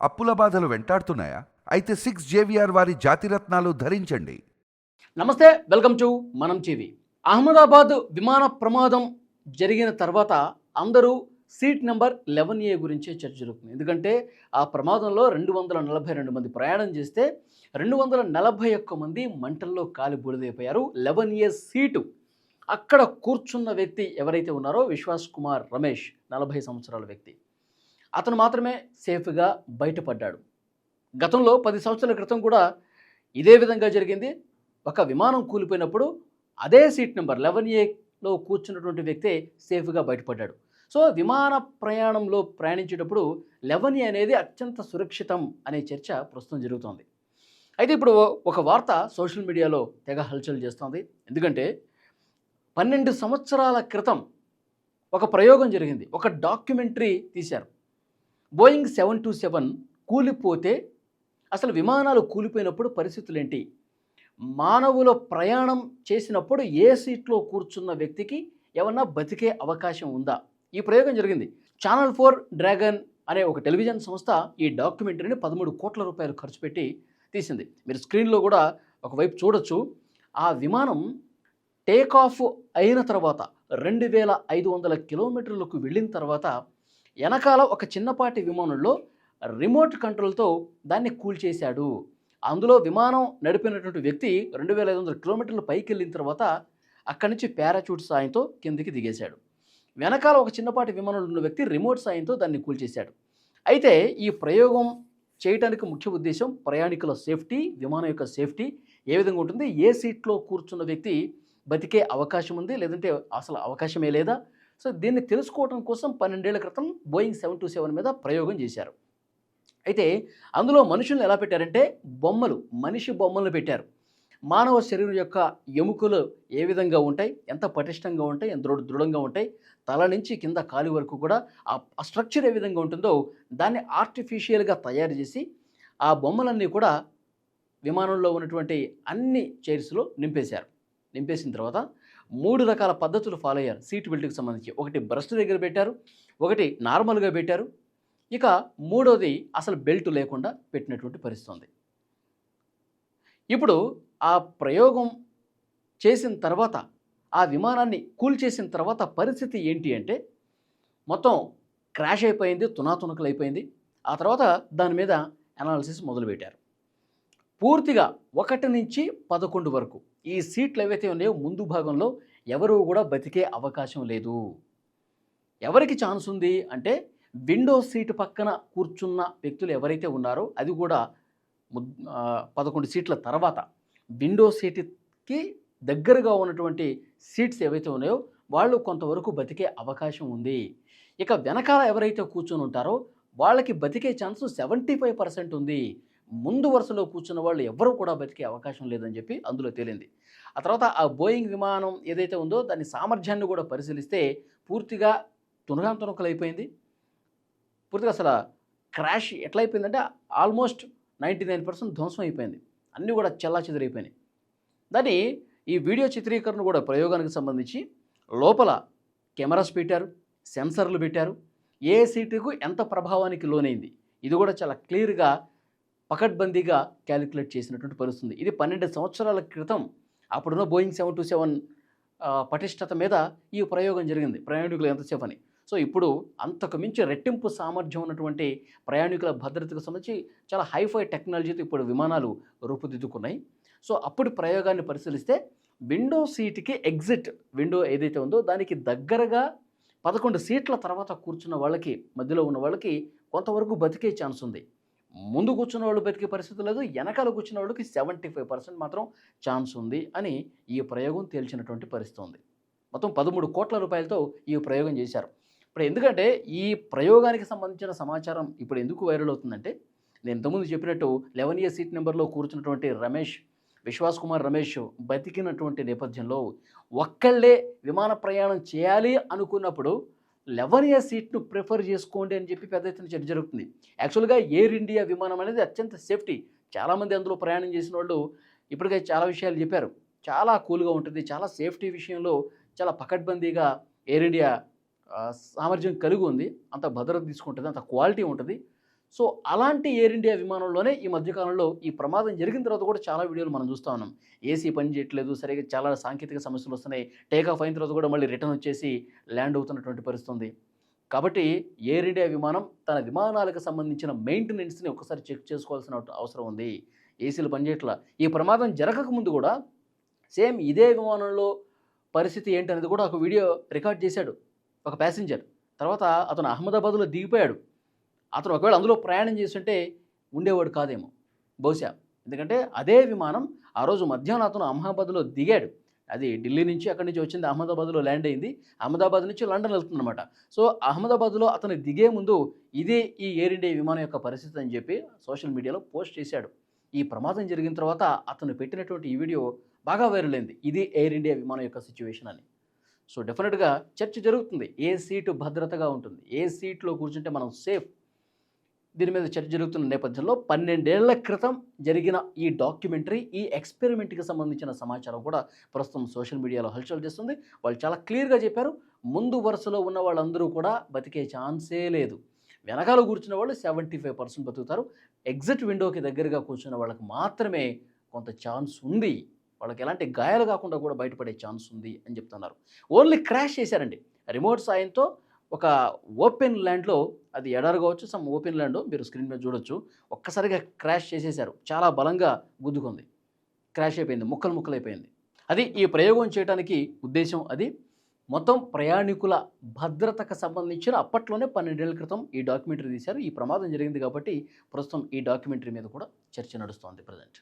అప్పుల బాధలు వెంటాడుతున్నాయా? అయితే 6 జేవిఆర్ వారి జాతిరత్నాలు ధరించండి. నమస్తే, వెల్కమ్ టు మనం టీవీ. అహ్మదాబాద్ విమాన ప్రమాదం జరిగిన తర్వాత అందరూ సీట్ నెంబర్ 11A గురించే చర్చ జరుగుతుంది. ఎందుకంటే ఆ ప్రమాదంలో 242 మంది ప్రయాణం చేస్తే 241 మంది మంటల్లో కాలి బూడిదైపోయారు. 11A సీటు అక్కడ కూర్చున్న వ్యక్తి ఎవరైతే ఉన్నారో విశ్వాస్ కుమార్ రమేష్, 40 సంవత్సరాల వ్యక్తి, అతను మాత్రమే సేఫ్గా బయటపడ్డాడు. గతంలో 10 సంవత్సరాల క్రితం కూడా ఇదే విధంగా జరిగింది. ఒక విమానం కూలిపోయినప్పుడు అదే సీట్ నెంబర్ 11Aలో కూర్చున్నటువంటి వ్యక్తే సేఫ్గా బయటపడ్డాడు. సో విమాన ప్రయాణంలో ప్రయాణించేటప్పుడు 11A అనేది అత్యంత సురక్షితం అనే చర్చ ప్రస్తుతం జరుగుతోంది. అయితే ఇప్పుడు ఒక వార్త సోషల్ మీడియాలో తెగ హల్చల్ చేస్తోంది. ఎందుకంటే 12 సంవత్సరాల క్రితం ఒక ప్రయోగం జరిగింది. ఒక డాక్యుమెంటరీ తీశారు. బోయింగ్ 727 కూలిపోతే అసలు విమానాలు కూలిపోయినప్పుడు పరిస్థితులు ఏంటి, మానవుల ప్రయాణం చేసినప్పుడు ఏ సీట్లో కూర్చున్న వ్యక్తికి ఏమన్నా బతికే అవకాశం ఉందా, ఈ ప్రయోగం జరిగింది. ఛానల్ 4 డ్రాగన్ అనే ఒక టెలివిజన్ సంస్థ ఈ డాక్యుమెంటరీని 13 కోట్ల రూపాయలు ఖర్చు పెట్టి తీసింది. మీరు స్క్రీన్లో కూడా ఒకవైపు చూడొచ్చు. ఆ విమానం టేక్ ఆఫ్ అయిన తర్వాత 2500 కిలోమీటర్లకు వెళ్ళిన తర్వాత వెనకాల ఒక చిన్నపాటి విమానంలో రిమోట్ కంట్రోల్తో దాన్ని కూల్చేశాడు. అందులో విమానం నడిపినటువంటి వ్యక్తి 2500 కిలోమీటర్లు పైకి వెళ్ళిన తర్వాత అక్కడి నుంచి పారాచూట్ సాయంతో కిందికి దిగేశాడు. వెనకాల ఒక చిన్నపాటి విమానంలో ఉన్న వ్యక్తి రిమోట్ సాయంతో దాన్ని కూల్చేశాడు. అయితే ఈ ప్రయోగం చేయడానికి ముఖ్య ఉద్దేశం ప్రయాణికుల సేఫ్టీ, విమానం యొక్క సేఫ్టీ ఏ విధంగా ఉంటుంది, ఏ సీట్లో కూర్చున్న వ్యక్తి బతికే అవకాశం ఉంది, లేదంటే అసలు అవకాశమే లేదా. సో దీన్ని తెలుసుకోవడం కోసం 12 ఏళ్ల క్రితం బోయింగ్ 727 మీద ప్రయోగం చేశారు. అయితే అందులో మనుషులను ఎలా పెట్టారంటే మనిషి బొమ్మలను పెట్టారు. మానవ శరీరం యొక్క ఎముకలు ఏ విధంగా ఉంటాయి, ఎంత పటిష్టంగా ఉంటాయి, ఎంత దృఢంగా ఉంటాయి, తల నుంచి కింద కాలి వరకు కూడా ఆ స్ట్రక్చర్ ఏ విధంగా ఉంటుందో దాన్ని ఆర్టిఫిషియల్గా తయారు చేసి ఆ బొమ్మలన్నీ కూడా విమానంలో ఉన్నటువంటి అన్ని చైర్స్లో నింపేశారు. నింపేసిన తర్వాత 3 రకాల పద్ధతులు ఫాలో అయ్యారు సీట్ బెల్ట్కి సంబంధించి. ఒకటి బ్రెస్ట్ దగ్గర పెట్టారు, ఒకటి నార్మల్గా పెట్టారు, ఇక మూడోది అసలు బెల్ట్ లేకుండా పెట్టినటువంటి పరిస్థితి ఉంది. ఇప్పుడు ఆ ప్రయోగం చేసిన తర్వాత ఆ విమానాన్ని కూల్చేసిన తర్వాత పరిస్థితి ఏంటి అంటే మొత్తం క్రాష్ అయిపోయింది, తునాతునకలు అయిపోయింది. ఆ తర్వాత దాని మీద అనాలిసిస్ మొదలుపెట్టారు. పూర్తిగా 1 నుంచి 11 వరకు ఈ సీట్లు ఏవైతే ఉన్నాయో ముందు భాగంలో ఎవరు కూడా బతికే అవకాశం లేదు. ఎవరికి ఛాన్స్ ఉంది అంటే విండో సీటు పక్కన కూర్చున్న వ్యక్తులు ఎవరైతే ఉన్నారో, అది కూడా 11 సీట్ల తర్వాత విండో సీటుకి దగ్గరగా ఉన్నటువంటి సీట్స్ ఏవైతే ఉన్నాయో వాళ్ళు కొంతవరకు బతికే అవకాశం ఉంది. ఇక వెనకాల ఎవరైతే కూర్చొని ఉంటారో వాళ్ళకి బతికే ఛాన్స్ 75% ఉంది. ముందు వరుసలో కూర్చున్న వాళ్ళు ఎవరు కూడా బతికే అవకాశం లేదని చెప్పి అందులో తేలింది. ఆ తర్వాత ఆ బోయింగ్ విమానం ఏదైతే ఉందో దాని సామర్థ్యాన్ని కూడా పరిశీలిస్తే పూర్తిగా తునకాంతునకలు అయిపోయింది. పూర్తిగా అసలు క్రాష్ ఎట్లా అయిపోయిందంటే ఆల్మోస్ట్ 99% ధ్వంసం అయిపోయింది. అన్నీ కూడా చెల్లాచెదురైపోయినాయి. దాన్ని ఈ వీడియో చిత్రీకరణ కూడా ప్రయోగానికి సంబంధించి లోపల కెమెరాస్ పెట్టారు, సెన్సర్లు పెట్టారు, ఏ సీటుకు ఎంత ప్రభావానికి లోనైంది ఇది కూడా చాలా క్లియర్గా పకడ్బందీగా క్యాలిక్యులేట్ చేసినటువంటి పరిస్థితుంది. ఇది 12 సంవత్సరాల క్రితం అప్పుడున్న బోయింగ్ 727 పటిష్టత మీద ఈ ప్రయోగం జరిగింది, ప్రయాణికులు ఎంతసేపు అని. సో ఇప్పుడు అంతకు మించి రెట్టింపు సామర్థ్యం ఉన్నటువంటి ప్రయాణికుల భద్రతకు సంబంధించి చాలా హైఫై టెక్నాలజీతో ఇప్పుడు విమానాలు రూపుదిద్దుకున్నాయి. సో అప్పుడు ప్రయోగాన్ని పరిశీలిస్తే విండో సీట్కి ఎగ్జిట్ విండో ఏదైతే ఉందో దానికి దగ్గరగా 11 సీట్ల తర్వాత కూర్చున్న వాళ్ళకి, మధ్యలో ఉన్న వాళ్ళకి కొంతవరకు బతికే ఛాన్స్ ఉంది. ముందు కూర్చున్న వాళ్ళు బతికే పరిస్థితి లేదు, వెనకాల కూర్చున్న వాళ్ళకి 75% మాత్రం ఛాన్స్ ఉంది అని ఈ ప్రయోగం తేల్చినటువంటి పరిస్థితి ఉంది. మొత్తం 13 కోట్ల రూపాయలతో ఈ ప్రయోగం చేశారు. ఇప్పుడు ఎందుకంటే ఈ ప్రయోగానికి సంబంధించిన సమాచారం ఇప్పుడు ఎందుకు వైరల్ అవుతుందంటే, నేను ఇంతకుముందు చెప్పినట్టు 11A సీట్ నెంబర్లో కూర్చున్నటువంటి విశ్వాస్ కుమార్ రమేష్ బతికినటువంటి నేపథ్యంలో ఒక్కళ్ళే విమాన ప్రయాణం చేయాలి అనుకున్నప్పుడు 11A సీట్ను ప్రిఫర్ చేసుకోండి అని చెప్పి పెద్ద ఎత్తున చర్చ జరుగుతుంది. యాక్చువల్గా ఎయిర్ ఇండియా విమానం అనేది అత్యంత సేఫ్టీ. చాలామంది అందులో ప్రయాణం చేసిన వాళ్ళు ఇప్పటికే చాలా విషయాలు చెప్పారు. చాలా కూల్గా ఉంటుంది, చాలా సేఫ్టీ విషయంలో చాలా పకడ్బందీగా ఎయిర్ ఇండియా సామర్థ్యం కలిగి ఉంది, అంత భద్రత తీసుకుంటుంది, అంత క్వాలిటీ ఉంటుంది. సో అలాంటి ఎయిర్ ఇండియా విమానంలోనే ఈ మధ్యకాలంలో ఈ ప్రమాదం జరిగిన తర్వాత కూడా చాలా వీడియోలు మనం చూస్తూ ఉన్నాం. ఏసీ పని చేయట్లేదు, సరిగ్గా చాలా సాంకేతిక సమస్యలు వస్తున్నాయి. టేక్ ఆఫ్ అయిన తర్వాత కూడా మళ్ళీ రిటర్న్ వచ్చేసి ల్యాండ్ అవుతున్నటువంటి పరిస్థితి ఉంది. కాబట్టి ఎయిర్ ఇండియా విమానం తన విమానాలకు సంబంధించిన మెయింటెనెన్స్‌ని ఒకసారి చెక్ చేసుకోవాల్సిన అవసరం ఉంది. ఏసీలు పనిచేయట్లా. ఈ ప్రమాదం జరగకముందు కూడా సేమ్ ఇదే విమానంలో పరిస్థితి ఏంటనేది కూడా ఒక వీడియో రికార్డ్ చేశాడు ఒక ప్యాసింజర్. తర్వాత అతను అహ్మదాబాద్‌లో దిగిపోయాడు. అతను ఒకవేళ అందులో ప్రయాణం చేసుంటే ఉండేవాడు కాదేమో బహుశా. ఎందుకంటే అదే విమానం ఆ రోజు మధ్యాహ్నం అతను అహ్మదాబాద్‌లో దిగాడు. అది ఢిల్లీ నుంచి అక్కడి నుంచి వచ్చింది, అహ్మదాబాద్‌లో ల్యాండ్ అయింది. అహ్మదాబాద్ నుంచి లండన్ వెళ్తుందనమాట. సో అహ్మదాబాద్‌లో అతను దిగే ముందు ఇదే ఈ ఎయిర్ ఇండియా విమానం యొక్క పరిస్థితి అని చెప్పి సోషల్ మీడియాలో పోస్ట్ చేశాడు. ఈ ప్రమాదం జరిగిన తర్వాత అతను పెట్టినటువంటి ఈ వీడియో బాగా వైరల్ అయింది. ఇది ఎయిర్ ఇండియా విమానం యొక్క సిచ్యువేషన్ అని. సో డెఫినెట్‌గా చర్చ జరుగుతుంది. ఏ సీటు భద్రతగా ఉంటుంది, ఏ సీట్‌లో కూర్చుంటే మనం సేఫ్, దీని మీద చర్చ జరుగుతున్న నేపథ్యంలో 12 ఏళ్ల క్రితం జరిగిన ఈ డాక్యుమెంటరీ, ఈ ఎక్స్పెరిమెంట్‌కి సంబంధించిన సమాచారం కూడా ప్రస్తుతం సోషల్ మీడియాలో హల్చల్ చేస్తుంది. వాళ్ళు చాలా క్లియర్‌గా చెప్పారు. ముందు వరుసలో ఉన్న వాళ్ళందరూ కూడా బతికే ఛాన్సే లేదు. వెనకాల కూర్చున్న వాళ్ళు 75% బతుకుతారు. ఎగ్జిట్ విండోకి దగ్గరగా కూర్చున్న వాళ్ళకి మాత్రమే కొంత ఛాన్స్ ఉంది. వాళ్ళకి ఎలాంటి గాయాలు కాకుండా కూడా బయటపడే ఛాన్స్ ఉంది అని చెప్తున్నారు. ఓన్లీ క్రాష్ చేశారండి. రిమోట్ సాయంతో ఒక ఓపెన్ ల్యాండ్‌లో, అది ఎడారి కావచ్చు, సమ్ ఓపెన్ ల్యాండ్ మీరు స్క్రీన్ మీద చూడొచ్చు. ఒక్కసారిగా క్రాష్ చేసేశారు. చాలా బలంగా గుద్దుకుంది. క్రాష్ అయిపోయింది. ముక్కలు ముక్కలైపోయింది. అది ఈ ప్రయోగం చేయడానికి ఉద్దేశం అది. మొత్తం ప్రయాణికుల భద్రతకు సంబంధించిన అప్పట్లోనే 12 ఏళ్ల క్రితం ఈ డాక్యుమెంటరీ తీశారు. ఈ ప్రమాదం జరిగింది కాబట్టి ప్రస్తుతం ఈ డాక్యుమెంటరీ మీద కూడా చర్చ నడుస్తోంది ప్రెజెంట్.